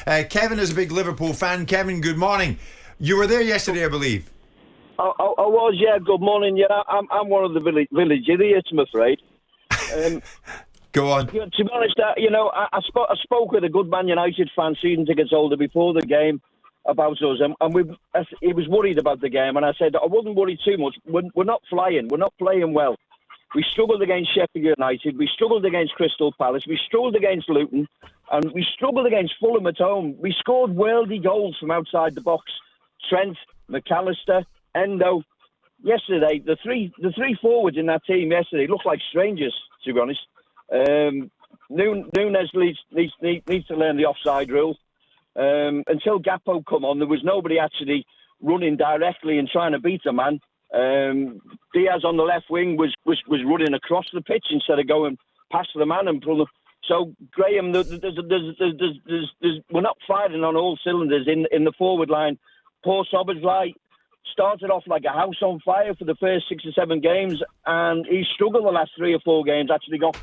Kevin is a big Liverpool fan. Kevin, good morning. You were there yesterday, I believe. I was, yeah. Good morning. Yeah, I'm one of the village idiots, I'm afraid. Go on. To be honest, I spoke with a good Man United fan, season tickets holder, before the game about us, and he was worried about the game, and I said I wouldn't worry too much. We're not flying. We're not playing well. We struggled against Sheffield United. We struggled against Crystal Palace. We struggled against Luton, and we struggled against Fulham at home. We scored worldy goals from outside the box. Trent, McAllister, Endo. Yesterday, the three forwards in that team yesterday looked like strangers, to be honest. Núñez needs to learn the offside rule. Until Gakpo come on, there was nobody actually running directly and trying to beat a man. Diaz on the left wing was running across the pitch instead of going past the man and pulling. So Graham, we're not firing on all cylinders in the forward line. Paul Szoboszlai started off like a house on fire for the first 6 or 7 games, and he struggled the last 3 or 4 games. Actually got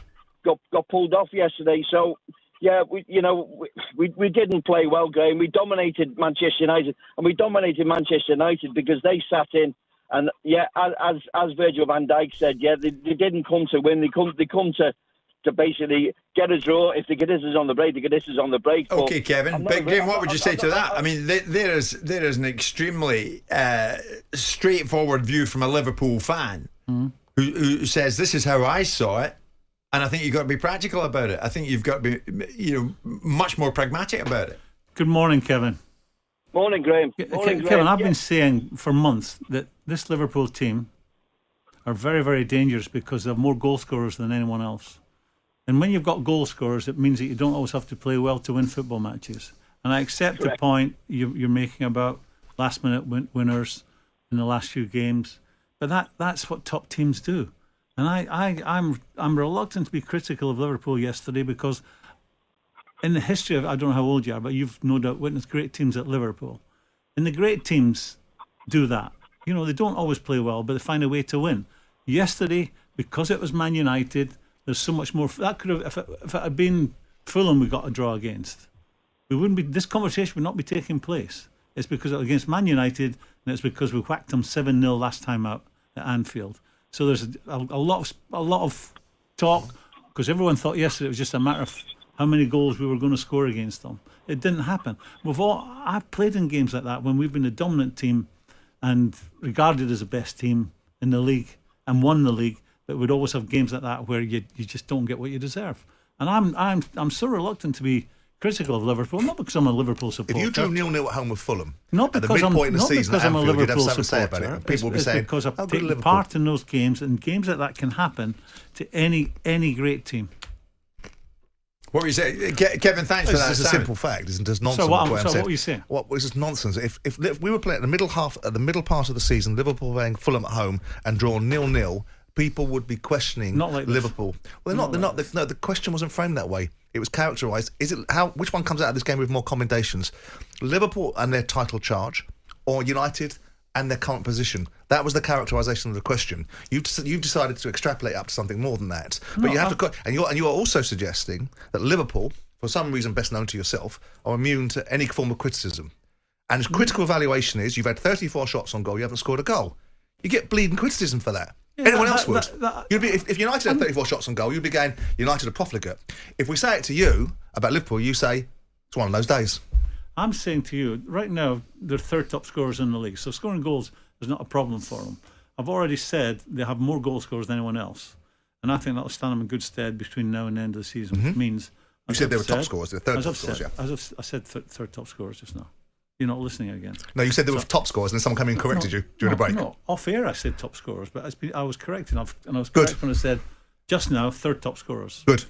pulled off yesterday. So yeah, we didn't play well, Graham. We dominated Manchester United, and we dominated Manchester United because they sat in. And yeah, as Virgil van Dijk said, yeah, they didn't come to win. They come to basically get a draw. If they get us on the break, they get us on the break. Okay, Kevin. But Graham, what would you say to that? I mean, there is an extremely straightforward view from a Liverpool fan who says this is how I saw it, and I think you've got to be practical about it. I think you've got to be, much more pragmatic about it. Good morning, Kevin. Morning, Graham. Kevin, I've been saying for months that this Liverpool team are very, very dangerous because they have more goal scorers than anyone else. And when you've got goal scorers, it means that you don't always have to play well to win football matches. And I accept the point you're making about last-minute winners in the last few games, but that's what top teams do. And I'm reluctant to be critical of Liverpool yesterday because in the history of, I don't know how old you are, but you've no doubt witnessed great teams at Liverpool. And the great teams do that. They don't always play well, but they find a way to win. Yesterday, because it was Man United, there's so much more. That could have, if it had been Fulham we got a draw against, we wouldn't be. This conversation would not be taking place. It's because it was against Man United, and it's because we whacked them 7-0 last time out at Anfield. So there's a lot of talk because everyone thought yesterday it was just a matter of how many goals we were going to score against them. It didn't happen. I've played in games like that when we've been a dominant team and regarded as the best team in the league and won the league. But we'd always have games like that where you just don't get what you deserve. And I'm so reluctant to be critical of Liverpool, not because I'm a Liverpool supporter. If you drew 0-0 at home with Fulham, not because at the midpoint I'm, of the not season because at I'm a Anfield, Liverpool you'd have something supporter. to say about it. People would be it's saying, because I've good taken Liverpool. part in those games, and games like that can happen to any great team. What were you saying? Kevin, thanks for that. It's a simple fact. It's just nonsense. So what were you saying? This is nonsense. If we were playing at the middle part of the season, Liverpool playing Fulham at home and draw 0-0, people would be questioning Liverpool. Well, they're not. No, the question wasn't framed that way. It was characterised. Which one comes out of this game with more commendations? Liverpool and their title charge, or United and their current position? That was the characterisation of the question. You've decided to extrapolate up to something more than that. But you have to, and you are also suggesting that Liverpool, for some reason best known to yourself, are immune to any form of criticism. And critical evaluation is you've had 34 shots on goal, you haven't scored a goal. You get bleeding criticism for that. Yeah, anyone else would. You'd be if United had 34 shots on goal, you'd be going United are profligate. If we say it to you about Liverpool, you say it's one of those days. I'm saying to you right now, they're third top scorers in the league, so scoring goals is not a problem for them. I've already said they have more goal scorers than anyone else, and I think that'll stand them in good stead between now and the end of the season. Which means you said they were top scorers, they're third top scorers. I said third top scorers just now. You're not listening again. No, you said they were top scorers, and then someone came in and corrected you during the break. No, off air I said top scorers, but I was correct enough, and I was correct when I said just now third top scorers. Good.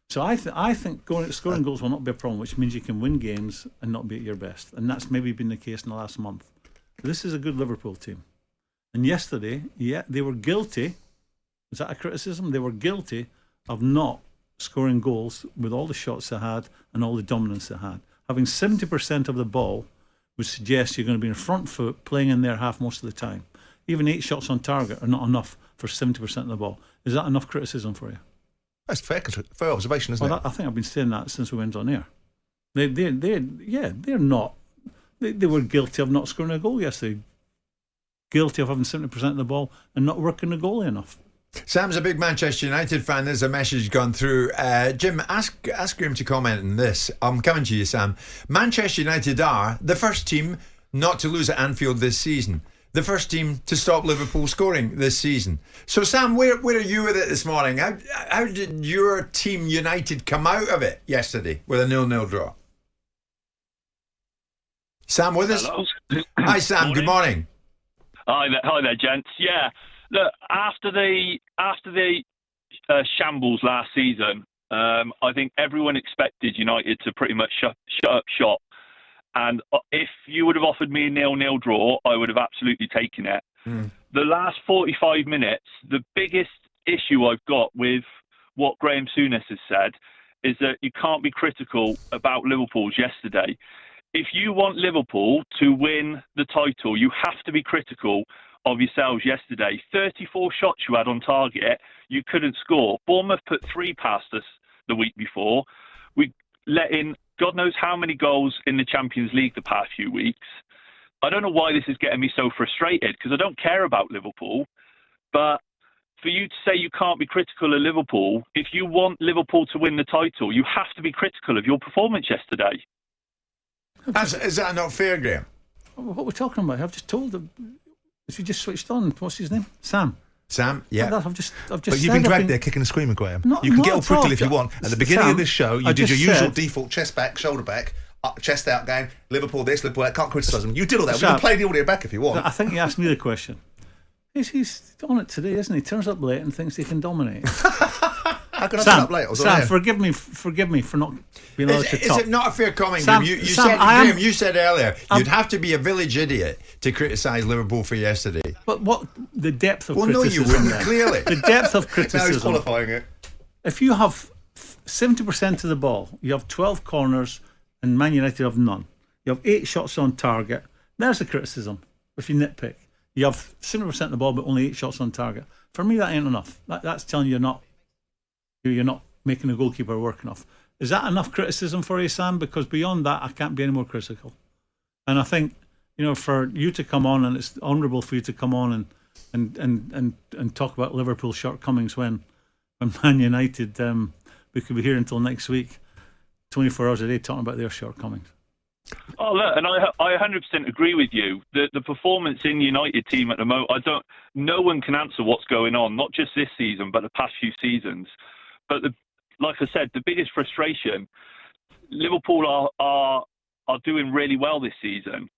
So I think scoring goals will not be a problem, which means you can win games and not be at your best, and that's maybe been the case in the last month. This is a good Liverpool team, and yesterday, they were guilty. Is that a criticism? They were guilty of not scoring goals with all the shots they had and all the dominance they had. Having 70% of the ball would suggest you're going to be in front foot, playing in their half most of the time. Even 8 shots on target are not enough for 70% of the ball. Is that enough criticism for you? That's fair observation, isn't it? I think I've been saying that since we went on air. They're not. They were guilty of not scoring a goal yesterday. Guilty of having 70% of the ball and not working the goalie enough. Sam's a big Manchester United fan. There's a message gone through. Jim, ask Graeme to comment on this. I'm coming to you, Sam. Manchester United are the first team not to lose at Anfield this season. The first team to stop Liverpool scoring this season. So, Sam, where are you with it this morning? How did your team United come out of it yesterday with a 0-0 draw? Sam with us? Hello. Hi, Sam. Good morning. Hi there, gents. Yeah, look, after the shambles last season, I think everyone expected United to pretty much shut up shop. And if you would have offered me a 0-0 draw, I would have absolutely taken it. The last 45 minutes, the biggest issue I've got with what Graeme Souness has said is that you can't be critical about Liverpool's yesterday. If you want Liverpool to win the title, you have to be critical of yourselves yesterday. 34 shots you had on target, you couldn't score. Bournemouth put 3 past us the week before. We let in God knows how many goals in the Champions League the past few weeks. I don't know why this is getting me so frustrated, because I don't care about Liverpool. But for you to say you can't be critical of Liverpool, if you want Liverpool to win the title, you have to be critical of your performance yesterday. Is that not fair, Graeme? What we're talking about? I've just told them. If you just switched on, what's his name? Sam, yeah. I've just. But you've been dragged there kicking and screaming, Graeme. You can get all prickly if you want. At the beginning of this show, you did your usual default chest back, shoulder back, chest out game. Liverpool this, Liverpool that. Can't criticise them. You did all that. We can play the audio back if you want. I think he asked me the question. He's on it today, isn't he? Turns up late and thinks he can dominate. How can I turn up late? Sam, forgive me for not being allowed to talk. Is it not a fair comment, Sam, Graeme? Sam, you said earlier you'd have to be a village idiot to criticise Liverpool for yesterday. But what the depth of criticism? Well, no, you wouldn't, there. clearly. The depth of criticism. Now he's qualifying it. If you have 70% of the ball, you have 12 corners, and Man United have none. You have 8 shots on target. There's a criticism. If you nitpick, you have 70% of the ball, but only 8 shots on target. For me, that ain't enough. That's telling you you're not making the goalkeeper work enough. Is that enough criticism for you, Sam? Because beyond that, I can't be any more critical. And I think, for you to come on, and it's honourable for you to come on and talk about Liverpool's shortcomings when Man United, we could be here until next week, 24 hours a day, talking about their shortcomings. Oh, look, and I 100% agree with you. The performance in the United team at the moment, no one can answer what's going on, not just this season, but the past few seasons. But like I said, the biggest frustration, Liverpool are doing really well this season.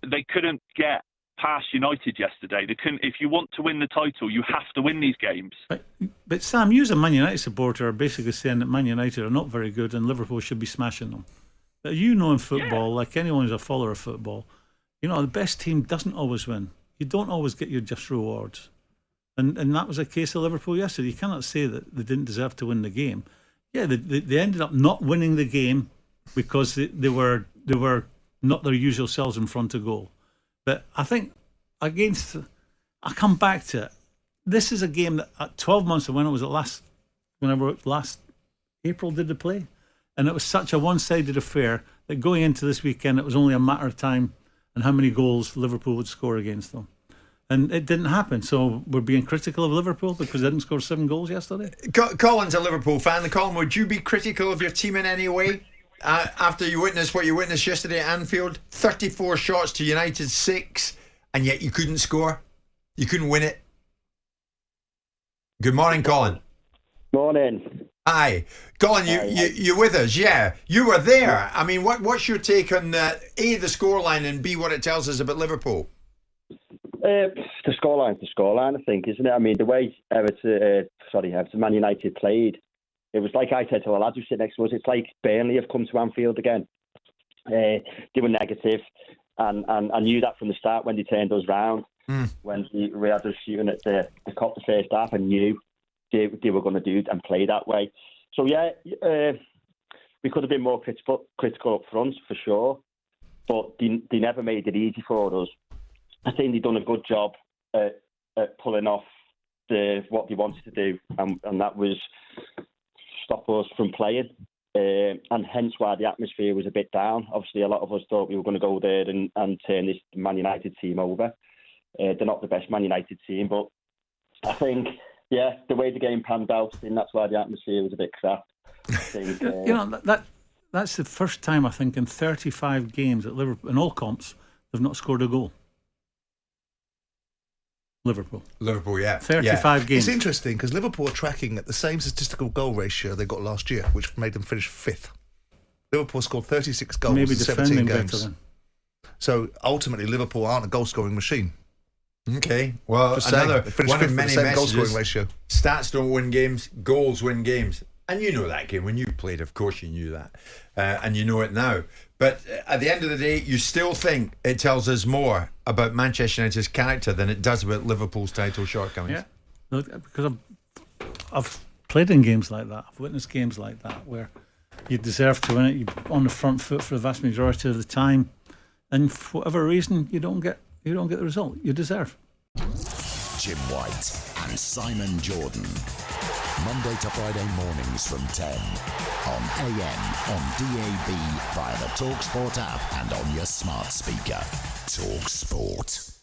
They couldn't get past United yesterday. They couldn't. If you want to win the title, you have to win these games. But Sam, you as a Man United supporter are basically saying that Man United are not very good and Liverpool should be smashing them. But in football, like anyone who's a follower of football, the best team doesn't always win. You don't always get your just rewards. And that was a case of Liverpool yesterday. You cannot say that they didn't deserve to win the game. Yeah, they ended up not winning the game because they were not their usual selves in front of goal. But I think I come back to it. This is a game that at 12 months, when it was last April did they play? And it was such a one-sided affair that going into this weekend, it was only a matter of time and how many goals Liverpool would score against them. And it didn't happen. So we're being critical of Liverpool because they didn't score 7 goals yesterday. Colin's a Liverpool fan. Colin, would you be critical of your team in any way after you witnessed what you witnessed yesterday at Anfield? 34 shots to United 6, and yet you couldn't score. You couldn't win it. Good morning, Colin. Morning. Hi. Colin, you with us? Yeah. You were there. I mean, what's your take on A, the scoreline, and B, what it tells us about Liverpool? The scoreline's the scoreline, I think, isn't it? I mean, the way Everton Man United played, it was like I said to the lads who sit next to us, it's like Burnley have come to Anfield again. They were negative, and I knew that from the start when they turned us round. When we had us shooting at the Kop the first half, I knew they were going to do and play that way. So, yeah, we could have been more critical up front, for sure, but they never made it easy for us. I think they've done a good job at pulling off what they wanted to do, and that was stop us from playing. and hence why the atmosphere was a bit down. Obviously, a lot of us thought we were going to go there and turn this Man United team over. They're not the best Man United team, but I think, the way the game panned out, and that's why the atmosphere was a bit crap. I think, that's the first time, I think, in 35 games at Liverpool, in all comps, they've not scored a goal. Liverpool, 35 games. It's interesting because Liverpool are tracking at the same statistical goal ratio they got last year, which made them finish 5th. Liverpool scored 36 goals in 17 games. So ultimately, Liverpool aren't a goal-scoring machine. Okay, well, another one of many messages. Goal-scoring ratio. Stats don't win games; goals win games. And you know that game when you played. Of course, you knew that, and you know it now. But at the end of the day, you still think it tells us more about Manchester United's character than it does about Liverpool's title shortcomings. Yeah, because I've played in games like that. I've witnessed games like that where you deserve to win it. You're on the front foot for the vast majority of the time, and for whatever reason, you don't get the result you deserve. Jim White and Simon Jordan. Monday to Friday mornings from 10 on AM, on DAB, via the talkSPORT app and on your smart speaker. talkSPORT.